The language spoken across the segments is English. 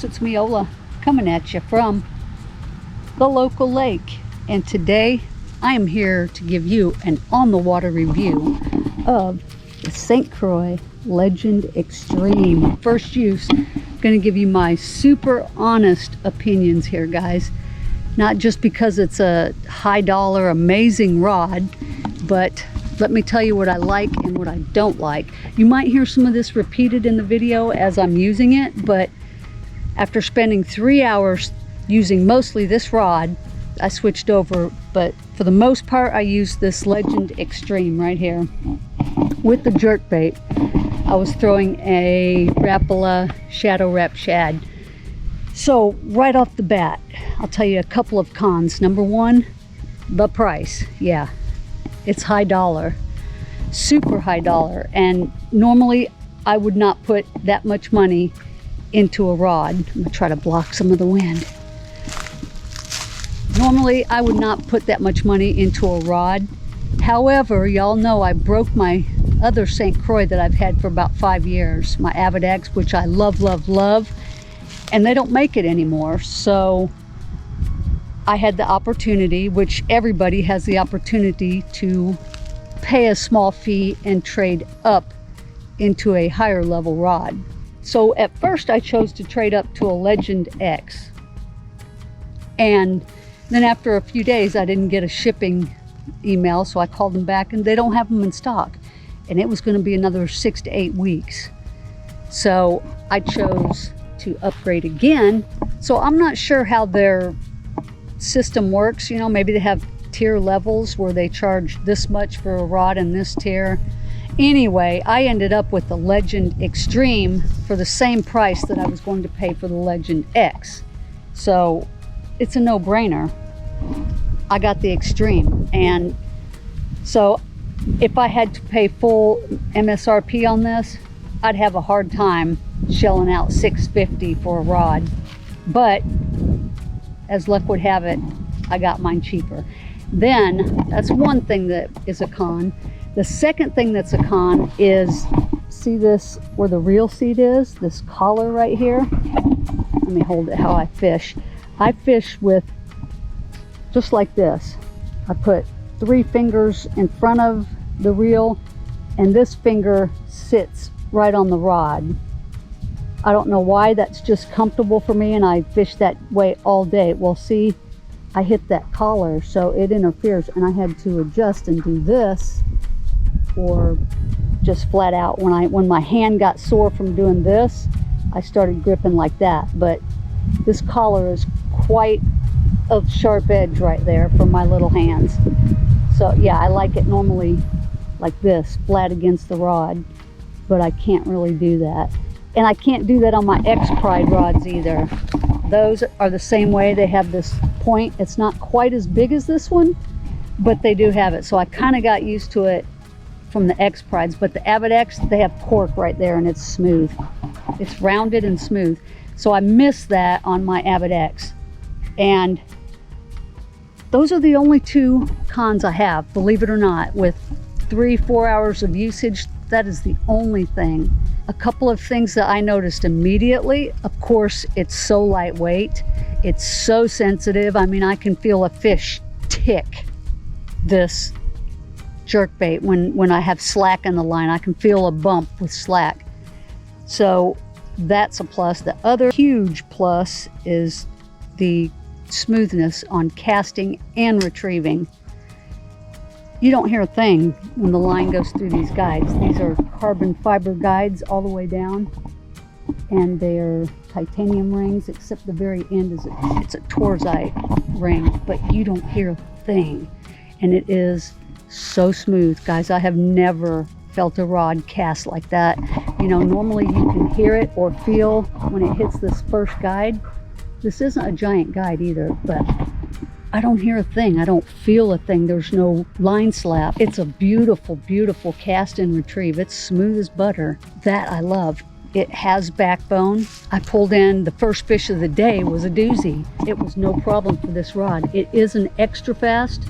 folks, it's me, Ola, coming at you from the local lake. And today I am here to give you an on-the-water review of the St. Croix Legend Xtreme. First use, going to give you my super honest opinions here, guys. Not just because it's a high dollar, amazing rod, but let me tell you what I like and what I don't like. You might hear some of this repeated in the video as I'm using it, but after spending 3 hours using mostly this rod, I switched over, but for the most part I used this Legend Xtreme right here with the jerkbait. I was throwing a Rapala Shadow Rap Shad. So right off the bat, I'll tell you a couple of cons. Number one, the price. Yeah, it's high dollar, super high dollar, and normally I would not put that much money into a rod. I'm gonna try to block some of the wind. Normally I would not put that much money into a rod. However, y'all know I broke my other St. Croix that I've had for about 5 years, my APPAREL, which I love, love, love, and they don't make it anymore. So I had the opportunity, which everybody has the opportunity, to pay a small fee and trade up into a higher level rod. So at first I chose to trade up to a Legend X, and then after a few days I didn't get a shipping email, so I called them back and they don't have them in stock, and it was going to be another 6 to 8 weeks. So I chose to upgrade again. So I'm not sure how their system works. You know, maybe they have tier levels where they charge this much for a rod in this tier. Anyway, I ended up with the Legend Xtreme for the same price that I was going to pay for the Legend X. So it's a no-brainer. I got the Xtreme, and so if I had to pay full MSRP on this, I'd have a hard time shelling out $650 for a rod. But as luck would have it, I got mine cheaper. Then that's one thing that is a con. The second thing that's a con is, see this where the reel seat is, this collar right here? Let me hold it how I fish. I fish with just like this. I put 3 fingers in front of the reel, and this finger sits right on the rod. I don't know why, that's just comfortable for me, and I fish that way all day. Well, see, I hit that collar, so it interferes, and I had to adjust and do this, or just flat out. When my hand got sore from doing this, I started gripping like that. But this collar is quite a sharp edge right there for my little hands. So yeah, I like it normally like this, flat against the rod, but I can't really do that. And I can't do that on my X Pride rods either. Those are the same way. They have this point. It's not quite as big as this one, but they do have it. So I kind of got used to it from the X Prides, but the APPAREL, they have cork right there, and it's smooth. It's rounded and smooth. So I miss that on my APPAREL. And those are the only 2 cons I have, believe it or not. With 3-4 hours of usage, that is the only thing. A couple of things that I noticed immediately: of course, it's so lightweight, it's so sensitive. I mean, I can feel a fish tick this jerkbait when I have slack in the line. I can feel a bump with slack. So that's a plus. The other huge plus is the smoothness on casting and retrieving. You don't hear a thing when the line goes through these guides. These are carbon fiber guides all the way down, and they're titanium rings, except the very end is it's a torzite ring, but you don't hear a thing, and it is so smooth, guys. I have never felt a rod cast like that. You know, normally you can hear it or feel when it hits this first guide. This isn't a giant guide either, but I don't hear a thing. I don't feel a thing. There's no line slap. It's a beautiful, beautiful cast and retrieve. It's smooth as butter. That I love. It has backbone. I pulled in, the first fish of the day was a doozy. It was no problem for this rod. It is an extra fast,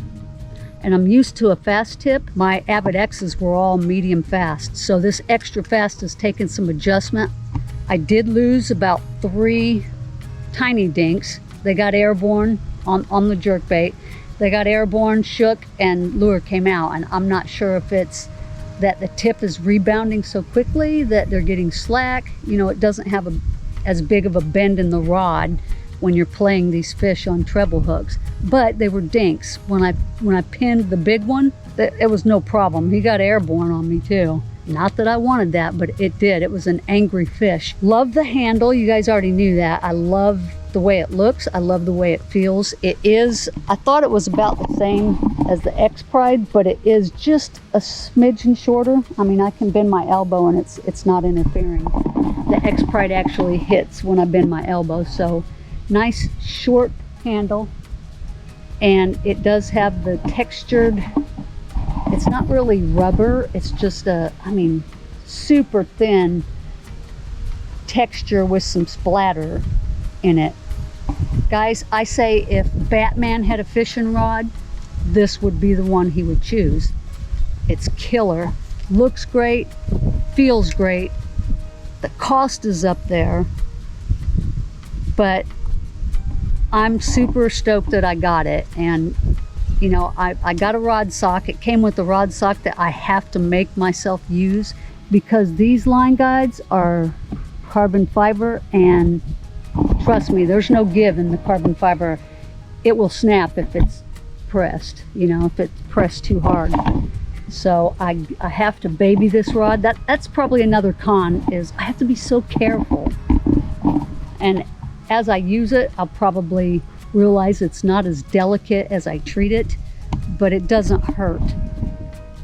and I'm used to a fast tip. My APPARELs were all medium fast, so this extra fast has taken some adjustment. I did lose about 3 tiny dinks. They got airborne on the jerkbait. They got airborne, shook, and lure came out. And I'm not sure if it's that the tip is rebounding so quickly that they're getting slack. You know, it doesn't have as big of a bend in the rod when you're playing these fish on treble hooks. But they were dinks. When I pinned the big one, it was no problem. He got airborne on me too. Not that I wanted that, but it did. It was an angry fish. Love the handle. You guys already knew that. I love the way it looks. I love the way it feels. It is, I thought it was about the same as the X Pride, but it is just a smidgen shorter. I mean, I can bend my elbow and it's not interfering. The X Pride actually hits when I bend my elbow. So nice short handle. And it does have the textured, it's not really rubber, it's just super thin texture with some splatter in it. Guys, I say if Batman had a fishing rod, this would be the one he would choose. It's killer, looks great, feels great. The cost is up there, but I'm super stoked that I got it. And you know, I got a rod sock. It came with a rod sock that I have to make myself use because these line guides are carbon fiber, and trust me, there's no give in the carbon fiber. It will snap if it's pressed, you know, if it's pressed too hard. So I have to baby this rod. That's probably another con, is I have to be so careful. And as I use it, I'll probably realize it's not as delicate as I treat it, but it doesn't hurt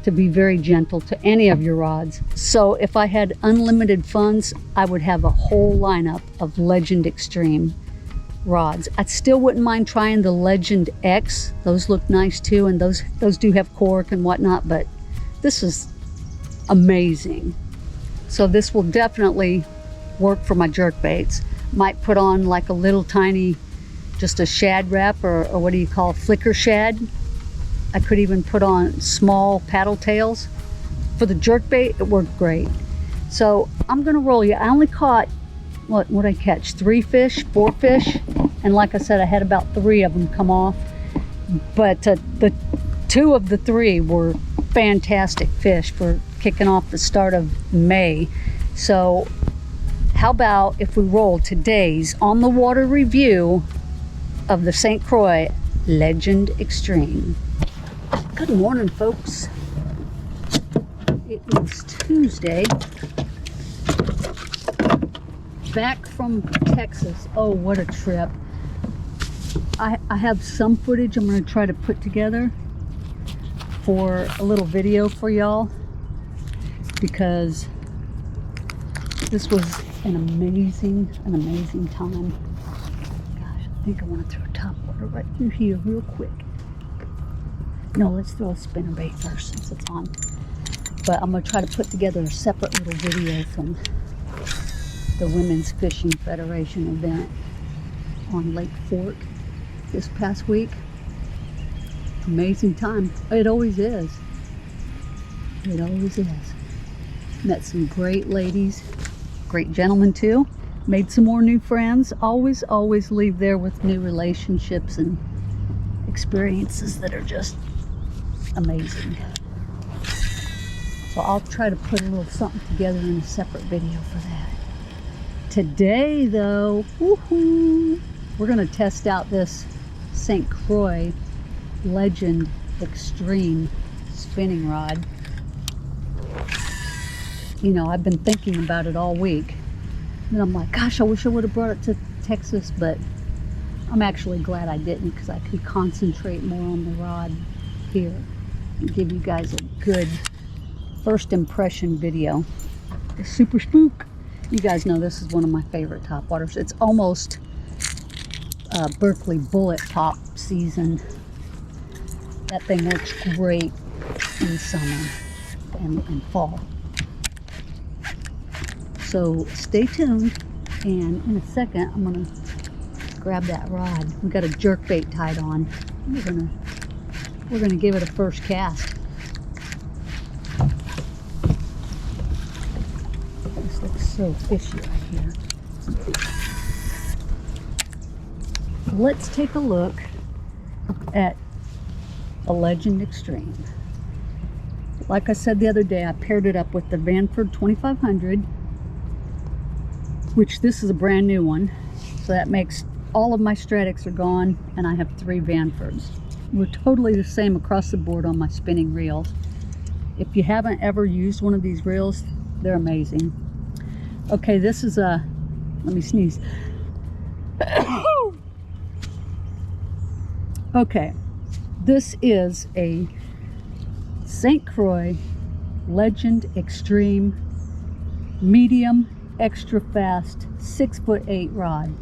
to be very gentle to any of your rods. So if I had unlimited funds, I would have a whole lineup of Legend Xtreme rods. I still wouldn't mind trying the Legend X. Those look nice too, and those do have cork and whatnot, but this is amazing. So this will definitely work for my jerk baits. Might put on like a little tiny, just a shad wrap, or what do you call, flicker shad. I could even put on small paddle tails. For the jerkbait, it worked great. So I'm gonna roll you. I only caught, what I catch? 4 fish. And like I said, I had about 3 of them come off. But the 2 of the 3 were fantastic fish for kicking off the start of May. So how about if we roll today's on the water review of the St. Croix Legend Xtreme. Good morning, folks. It is Tuesday. Back from Texas. Oh, what a trip. I have some footage I'm going to try to put together for a little video for y'all, because this was an amazing time. Gosh, I think I want to throw top water right through here real quick. No, let's throw a spinnerbait first since it's on. But I'm going to try to put together a separate little video from the Women's Fishing Federation event on Lake Fork this past week. Amazing time. It always is. It always is. Met some great ladies, great gentlemen too. Made some more new friends. Always leave there with new relationships and experiences that are just amazing. So I'll try to put a little something together in a separate video for that. Today though, woohoo, we're gonna test out this St. Croix Legend Xtreme spinning rod. You know, I've been thinking about it all week. And I'm like, gosh, I wish I would have brought it to Texas, but I'm actually glad I didn't, because I could concentrate more on the rod here and give you guys a good first impression video. The Super Spook. You guys know this is one of my favorite topwaters. It's almost Berkeley bullet top season. That thing works great in summer and fall. So stay tuned, and in a second I'm gonna grab that rod. We got a jerkbait tied on. We're gonna give it a first cast. This looks so fishy right here. let's take a look at the Legend Xtreme. Like I said the other day, I paired it up with the Vanford 2500, which this is a brand new one. So that makes all of my Stradics are gone, and I have 3 Vanfords. We're totally the same across the board on my spinning reels. If you haven't ever used one of these reels, they're amazing. Okay, this is a, let me sneeze. Okay, this is a St. Croix Legend Xtreme medium extra fast 6'8" rod.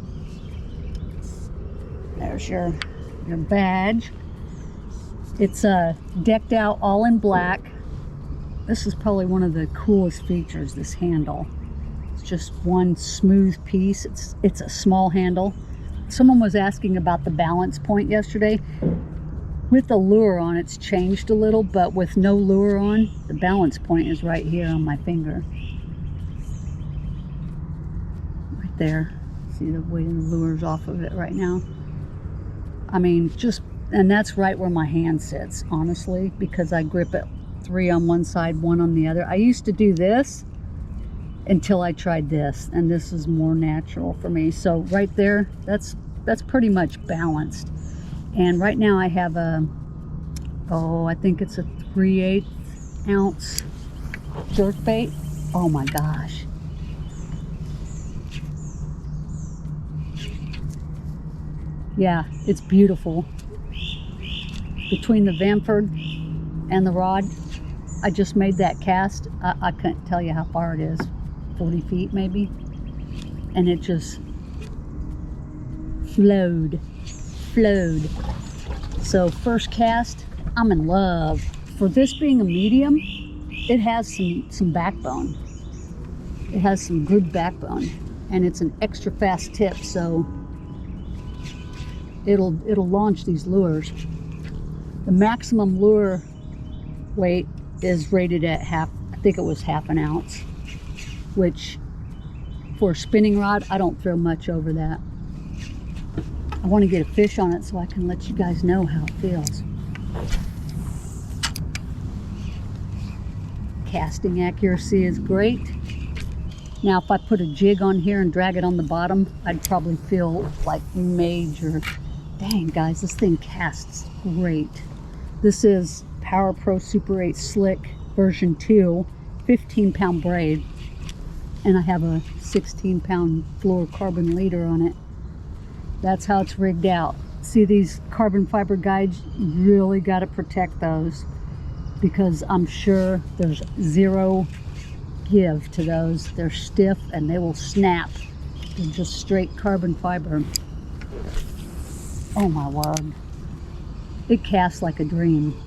There's your badge. It's decked out all in black. This is probably one of the coolest features, this handle. It's just one smooth piece. It's a small handle. Someone was asking about the balance point yesterday. With the lure on, it's changed a little, but with no lure on, the balance point is right here on my finger. Right there. See the way the lure's off of it right now? I mean, and that's right where my hand sits, honestly, because I grip it 3 on one side, 1 on the other. I used to do this until I tried this, and this is more natural for me. So right there, that's pretty much balanced. And right now I have a, I think it's a 3/8 ounce jerkbait. Oh my gosh. Yeah, it's beautiful. Between the Vanford and the rod, I just made that cast. I couldn't tell you how far it is, 40 feet maybe. And it just flowed. So first cast, I'm in love. For this being a medium, it has some backbone. It has some good backbone, and it's an extra fast tip, so it'll launch these lures. The maximum lure weight is rated at I think it was half an ounce, which for a spinning rod, I don't throw much over that. I want to get a fish on it so I can let you guys know how it feels. Casting accuracy is great. Now, if I put a jig on here and drag it on the bottom, I'd probably feel like major. Dang, guys, this thing casts great. This is Power Pro Super 8 Slick version 2, 15-pound braid, and I have a 16-pound fluorocarbon leader on it. That's how it's rigged out. See these carbon fiber guides? You really got to protect those, because I'm sure there's zero give to those. They're stiff and they will snap. They're just straight carbon fiber. Oh my word. It casts like a dream.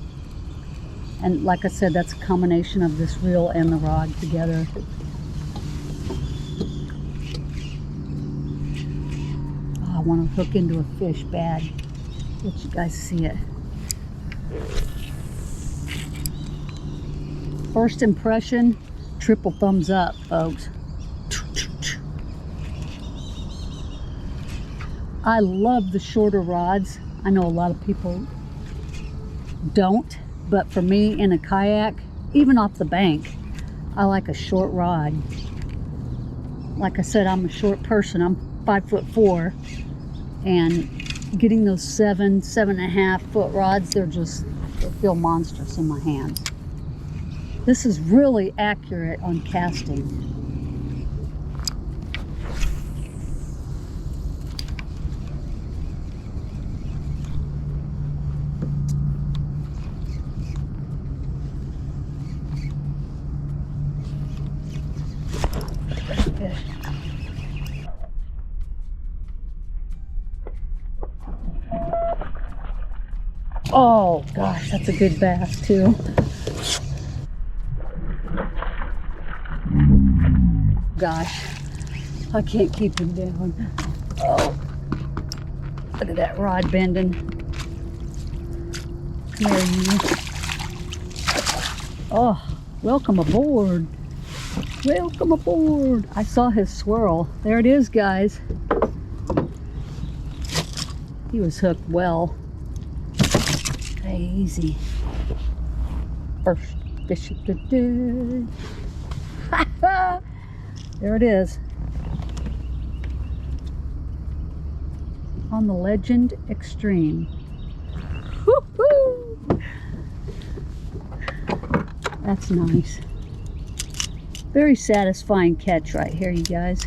And like I said, that's a combination of this reel and the rod together. Oh, I want to hook into a fish bad. Let you guys see it. First impression, triple thumbs up, folks. I love the shorter rods. I know a lot of people don't, but for me in a kayak, even off the bank, I like a short rod. Like I said, I'm a short person. I'm 5'4", and getting those 7.5 foot rods, they feel monstrous in my hands. This is really accurate on casting. Oh gosh, that's a good bass too. Gosh, I can't keep him down. Oh, look at that rod bending. Come here, you. Oh, welcome aboard. Welcome aboard. I saw his swirl. There it is, guys. He was hooked well. Okay, easy. First fish of the day. There it is. On the Legend Xtreme. Woo-hoo! That's nice. Very satisfying catch right here, you guys.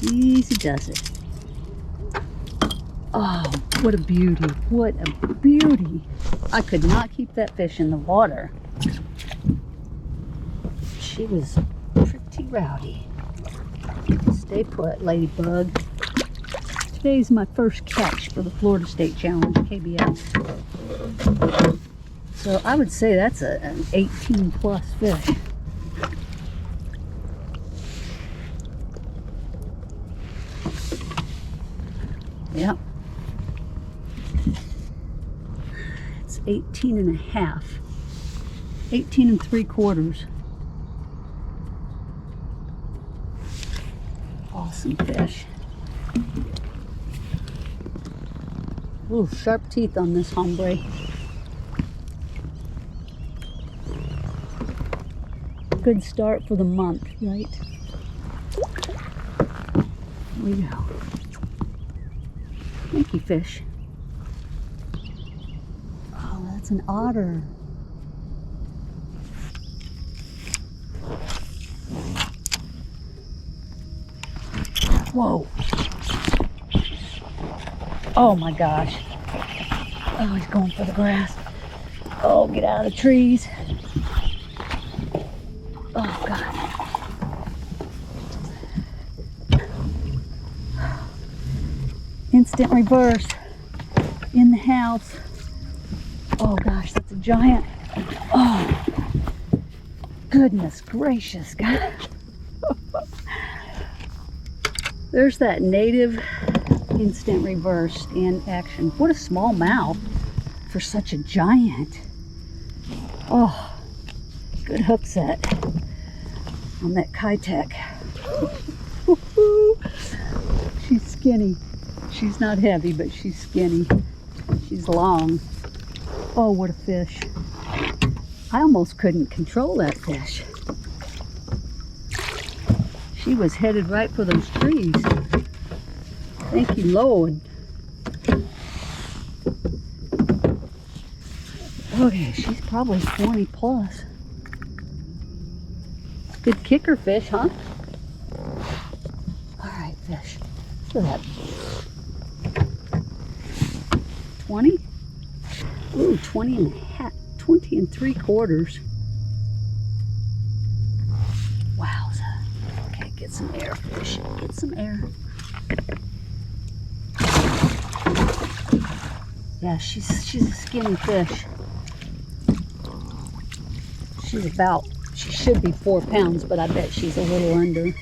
Easy does it. Oh, what a beauty. What a beauty. I could not keep that fish in the water. She was pretty rowdy. Stay put, ladybug. Today's my first catch for the Florida State Challenge, KBS. So I would say that's an 18 plus fish. Yep. It's 18 and a half. 18 and 3/4. Awesome fish. Ooh, sharp teeth on this hombre. Good start for the month, right? Here we go. Thank you, fish. Oh, that's an otter. Whoa. Oh my gosh. Oh, he's going for the grass. Oh, get out of the trees. Oh, God. Instant reverse in the house. Oh gosh, that's a giant. Oh, goodness gracious, God. There's that native instant reverse in action. What a small mouth for such a giant. Oh, good hook set on that Kitech. She's skinny. She's not heavy, but she's skinny. She's long. Oh, what a fish. I almost couldn't control that fish. She was headed right for those trees. Thank you, Lord. Okay, she's probably 20 plus. Good kicker fish, huh? All right, fish. Look at that. 20? Ooh, 20 and a half, 20 and 3/4. Wowza. Okay, get some air, fish. Get some air. Yeah, she's a skinny fish. She should be 4 pounds, but I bet she's a little under.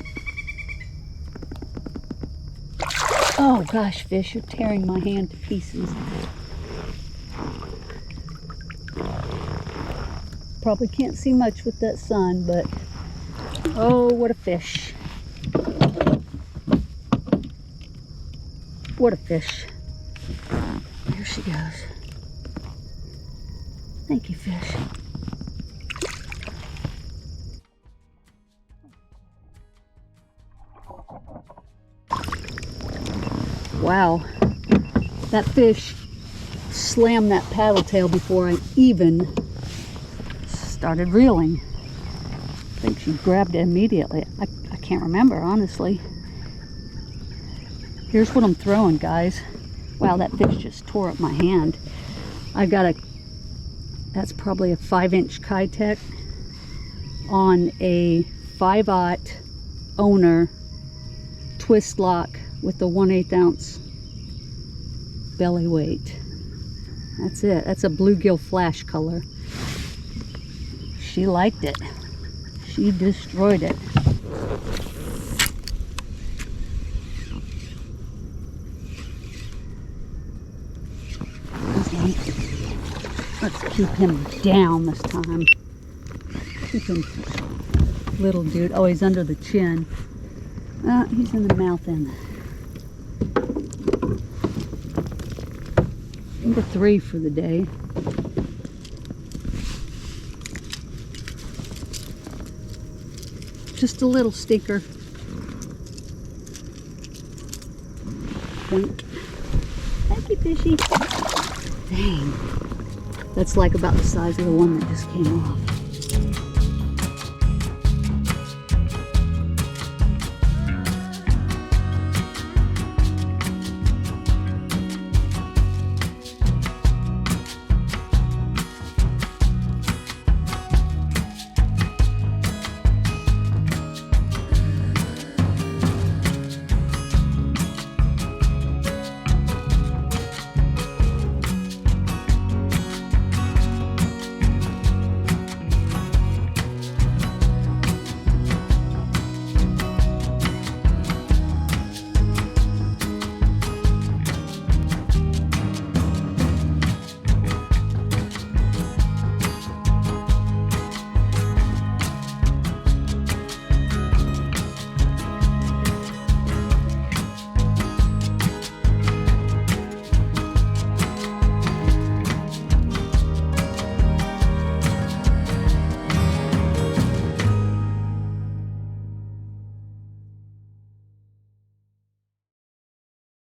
Oh gosh, fish, you're tearing my hand to pieces. Probably can't see much with that sun, but oh, what a fish. What a fish. Here she goes. Thank you, fish. Wow, that fish slammed that paddle tail before I even started reeling. I think she grabbed it immediately. I can't remember, honestly. Here's what I'm throwing, guys. Wow, that fish just tore up my hand. I got that's probably a 5-inch Kitech on a 5/0 owner twist lock with the 1/8 ounce belly weight. That's it. That's a bluegill flash color. She liked it. She destroyed it. Let's keep him down this time. Keep him little dude. Oh, he's under the chin. He's in the mouth end. Number 3 for the day. Just a little stinker. Thank you, fishy. Dang. That's like about the size of the one that just came off.